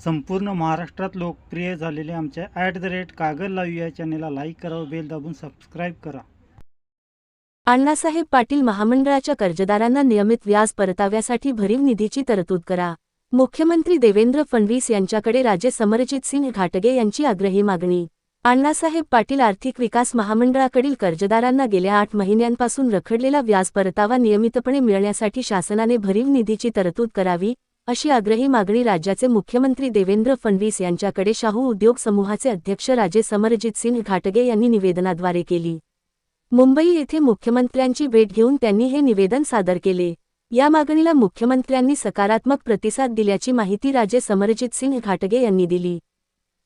संपूर्ण महाराष्ट्रात लोकप्रिय झालेले आमच्या @कागल लाईव्ह या चॅनेलला लाईक करा व बेल दाबून सबस्क्राईब करा. अण्णासाहेब पाटील महामंडळाच्या कर्जदारांना नियमित व्याज परताव्यासाठी भरीव निधीची तरतूद करा. मुख्यमंत्री देवेंद्र फडणवीस यांच्याकडे राजे समरजितसिंह घाटगे यांची आग्रही मागणी. अण्णासाहेब पाटील आर्थिक विकास महामंडळाकडील कर्जदारांना गेल्या 8 महिन्यांपासून रखडलेला व्याज परतावा नियमितपणे मिळण्यासाठी शासनाने भरीव निधीची तरतूद करावी, अशी आग्रही मागणी राज्याचे मुख्यमंत्री देवेंद्र फडणवीस यांच्याकडे शाहू उद्योग समूहाचे अध्यक्ष राजे समरजितसिंह घाटगे यांनी निवेदनाद्वारे केली. मुंबई येथे मुख्यमंत्र्यांची भेट घेऊन त्यांनी हे निवेदन सादर केले. या मागणीला मुख्यमंत्र्यांनी सकारात्मक प्रतिसाद दिल्याची माहिती राजे समरजितसिंह घाटगे यांनी दिली.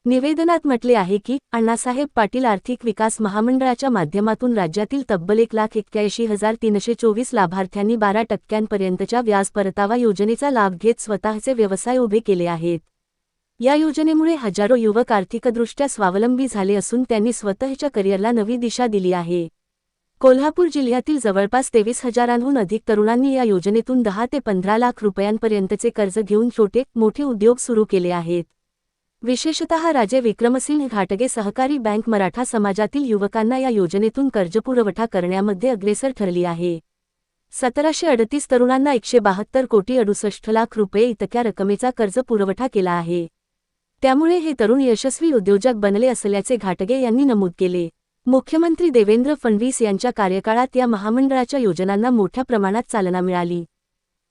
निवेदनात म्हटले आहे की अण्णासाहेब पाटील आर्थिक विकास महामंडळाच्या माध्यमातून राज्यातील तब्बल 1,81,324 लाभार्थ्यांनी 12% व्याज परतावा योजनेचा लाभ घेत स्वतःचे व्यवसाय उभे केले आहेत. या योजनेमुळे हजारो युवक आर्थिकदृष्ट्या स्वावलंबी झाले असून त्यांनी स्वतःच्या करिअरला नवी दिशा दिली आहे. कोल्हापूर जिल्ह्यातील जवळपास 23,000हून अधिक तरुणांनी या योजनेतून 10 ते 15 लाख रुपयांपर्यंतचे कर्ज घेऊन छोटे मोठे उद्योग सुरू केले आहेत. विशेषतः राजे विक्रमसिंह घाटगे सहकारी बँक मराठा समाजातील युवकांना या योजनेतून कर्जपुरवठा करण्यामध्ये अग्रेसर ठरली आहे. 1738 तरुणांना 172 कोटी 68 लाख रुपये इतक्या रकमेचा कर्ज पुरवठा केला आहे. त्यामुळे हे तरुण यशस्वी उद्योजक बनले असल्याचे घाटगे यांनी नमूद केले. मुख्यमंत्री देवेंद्र फडणवीस यांच्या कार्यकाळात या महामंडळाच्या योजनांना मोठ्या प्रमाणात चालना मिळाली.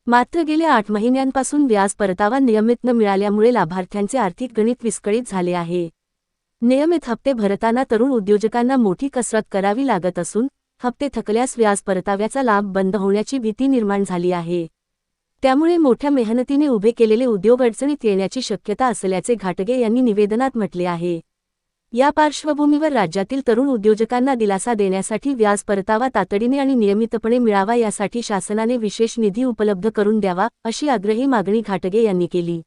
मात्र गेल्या 8 महिन्यांपासून व्याज परतावा नियमित न मिळाल्यामुळे लाभार्थ्यांचे आर्थिक गणित विस्कळीत झाले आहे. नियमित हप्ते भरताना तरुण उद्योजकांना मोठी कसरत करावी लागत असून हप्ते थकल्यास व्याज परताव्याचा लाभ बंद होण्याची भीती निर्माण झाली आहे. त्यामुळे मोठ्या मेहनतीने उभे केलेले उद्योग अडचणीत येण्याची शक्यता असल्याचे घाटगे यांनी निवेदनात म्हटले आहे. या पार्श्वभूमीवर राज्यातील तरुण उद्योजकांना दिलासा देण्यासाठी व्याज परतावा तातडीने आणि नियमितपणे मिळावा यासाठी शासनाने विशेष निधी उपलब्ध करून द्यावा, अशी आग्रही मागणी घाटगे यांनी केली.